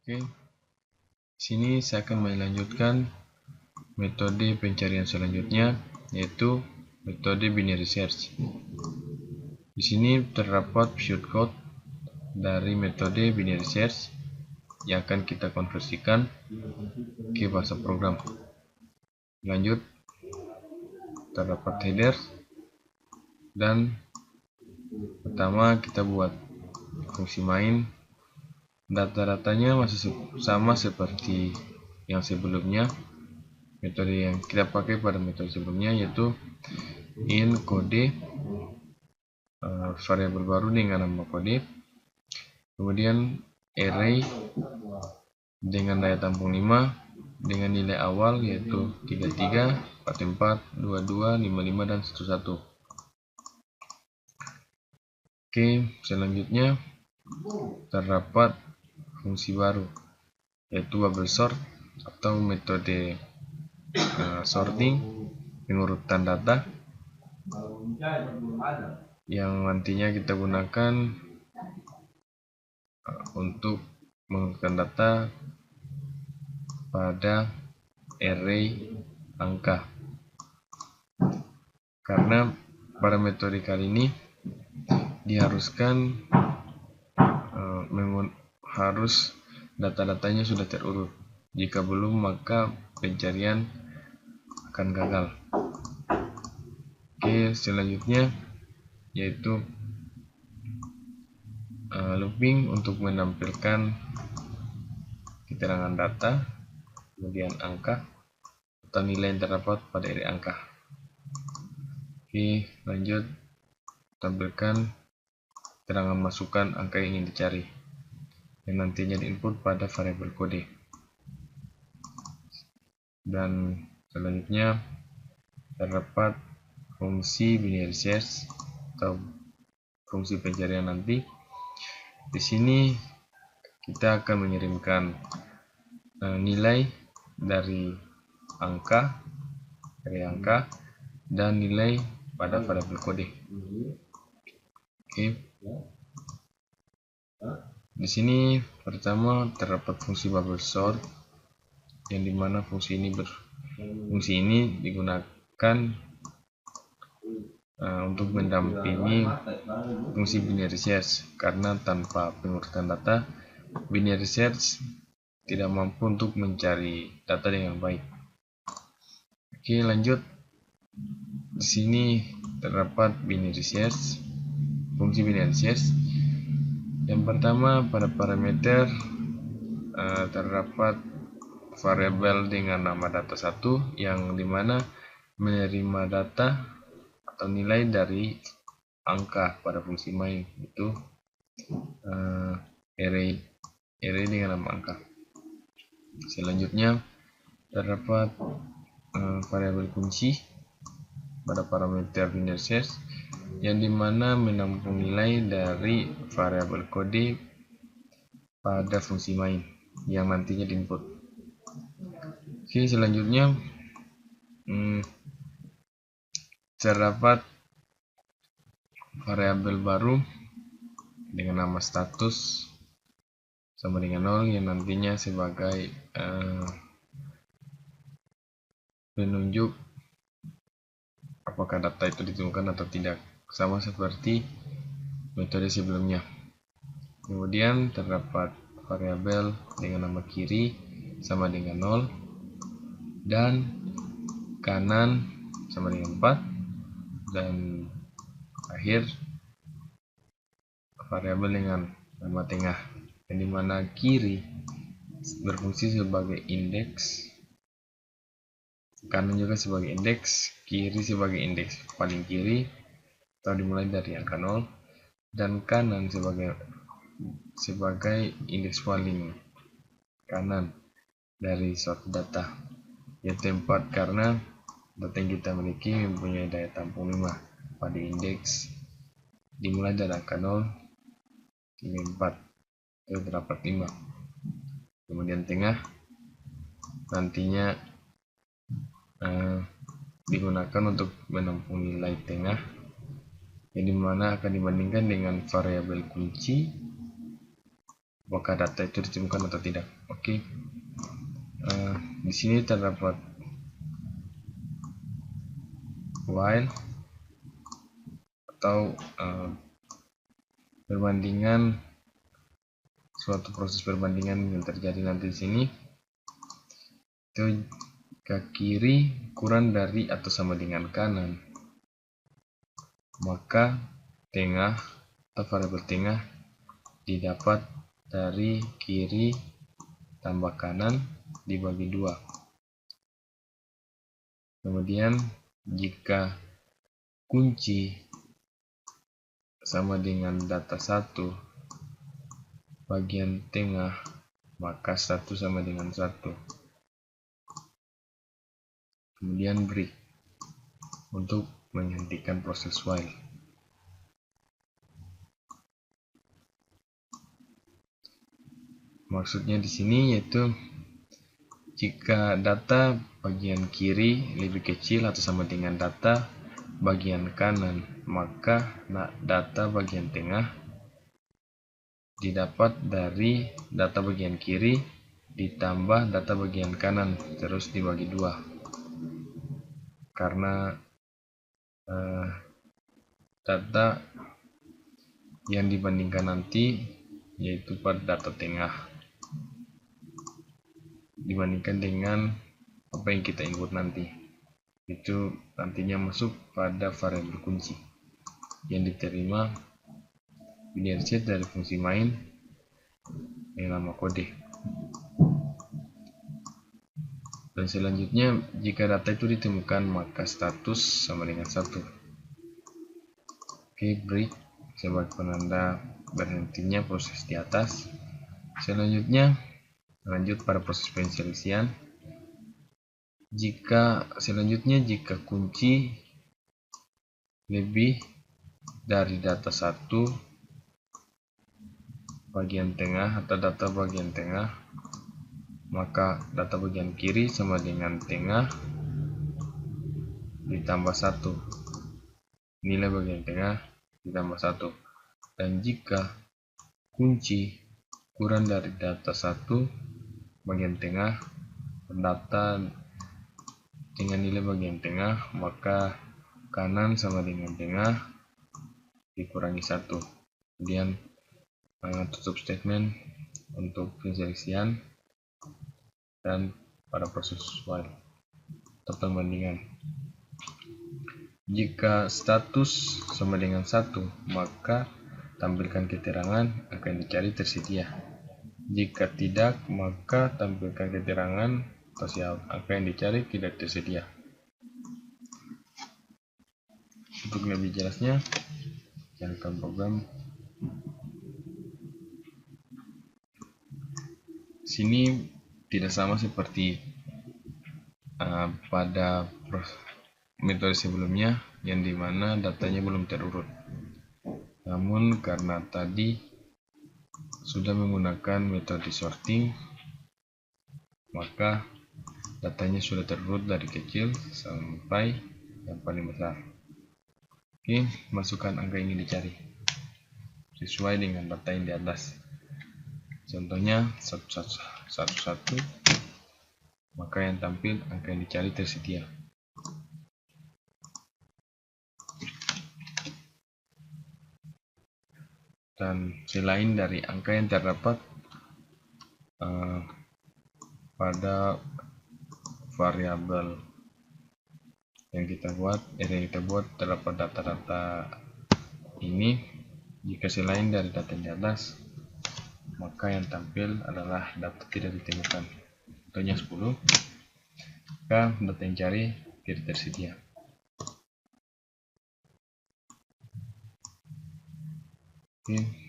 Oke, sini saya akan melanjutkan metode pencarian selanjutnya, yaitu metode binary search. Di sini terdapat shortcut dari metode binary search yang akan kita konversikan ke bahasa program. Lanjut, terdapat header, dan pertama kita buat fungsi main. Data-datanya masih sama seperti yang sebelumnya. Metode yang kita pakai pada metode sebelumnya yaitu in kode, variabel baru dengan nama kode, kemudian array dengan daya tampung 5 dengan nilai awal yaitu 33, 44, 22, 55, dan 11. Oke, selanjutnya terdapat fungsi baru yaitu bubble sort atau metode sorting pengurutan data yang nantinya kita gunakan untuk mengurutkan data pada array angka. Karena pada metode kali ini diharuskan harus data-datanya sudah terurut. Jika belum, maka pencarian akan gagal. Oke, selanjutnya yaitu looping untuk menampilkan keterangan data, kemudian angka atau nilai yang terdapat pada array angka. Oke, lanjut, tampilkan keterangan masukan angka yang ingin dicari yang nantinya diinput pada variabel kode. Dan selanjutnya terdapat fungsi binary search atau fungsi pencarian nanti. Di sini kita akan mengirimkan nilai dari angka, dan nilai pada variabel kode. Oke. Di sini pertama terdapat fungsi bubble sort, yang dimana fungsi ini digunakan untuk mendampingi fungsi binary search, karena tanpa pengurutan data, binary search tidak mampu untuk mencari data dengan baik. Oke, lanjut. Di sini terdapat binary search, fungsi binary search. Yang pertama, pada parameter terdapat variabel dengan nama data 1 yang dimana menerima data atau nilai dari angka pada fungsi main, itu array dengan nama angka. Selanjutnya terdapat variabel kunci pada parameter binary search yang dimana menampung nilai dari variabel kode pada fungsi main yang nantinya diinput. Oke, selanjutnya terdapat variabel baru dengan nama status sama dengan 0 yang nantinya sebagai penunjuk apakah data itu ditemukan atau tidak, sama seperti metode sebelumnya. Kemudian terdapat variabel dengan nama kiri sama dengan 0 dan kanan sama dengan 4, dan akhir variabel dengan nama tengah, yang dimana kiri berfungsi sebagai indeks, kanan juga sebagai indeks, kiri sebagai indeks paling kiri atau dimulai dari angka 0, dan kanan sebagai indeks paling kanan dari suatu data, yaitu 4 karena data yang kita miliki mempunyai daya tampung 5 pada indeks dimulai dari angka 0 hingga 4, itu terdapat 5. Kemudian tengah nantinya digunakan untuk menampung nilai tengah, yang dimana akan dibandingkan dengan variabel kunci apakah data itu ditemukan atau tidak. Oke. Di sini terdapat while atau perbandingan, suatu proses perbandingan yang terjadi nanti di sini. Itu jika kiri kurang dari atau sama dengan kanan, maka tengah atau variabel tengah didapat dari kiri tambah kanan dibagi 2. Kemudian jika kunci sama dengan data 1 bagian tengah, maka 1 sama dengan 1. Kemudian break untuk menghentikan proses while. Maksudnya di sini yaitu jika data bagian kiri lebih kecil atau sama dengan data bagian kanan, maka data bagian tengah didapat dari data bagian kiri ditambah data bagian kanan terus dibagi 2. Karena data yang dibandingkan nanti yaitu pada data tengah dibandingkan dengan apa yang kita input nanti, itu nantinya masuk pada variabel kunci yang diterima binary set dari fungsi main yang nama kode. Dan selanjutnya jika data itu ditemukan maka status sama dengan 1. Oke, break sebagai penanda berhentinya proses di atas. Selanjutnya lanjut pada proses penselisihan. Jika kunci lebih dari data 1 bagian tengah atau data bagian tengah, maka data bagian kiri sama dengan tengah ditambah 1, nilai bagian tengah ditambah 1. Dan jika kunci kurang dari data 1 bagian tengah data dengan nilai bagian tengah, maka kanan sama dengan tengah dikurangi 1. Kemudian tutup statement untuk penselisihan dan pada proses while atau perbandingan. Jika status sama dengan 1, maka tampilkan keterangan angka yang dicari tersedia. Jika tidak, maka tampilkan keterangan atau angka yang dicari tidak tersedia. Untuk lebih jelasnya, jalankan program. Sini tidak sama seperti pada metode sebelumnya yang dimana datanya belum terurut. Namun karena tadi sudah menggunakan metode sorting, maka datanya sudah terurut dari kecil sampai yang paling besar. Oke, masukkan angka yang ingin dicari sesuai dengan data yang di atas. Contohnya 111, maka yang tampil angka yang dicari tersedia. Dan selain dari angka yang terdapat pada variabel yang kita buat terdapat data-data ini, jika selain dari data yang di atas, maka yang tampil adalah data tidak ditemukan. Contohnya 10, maka data yang cari tidak tersedia. Oke.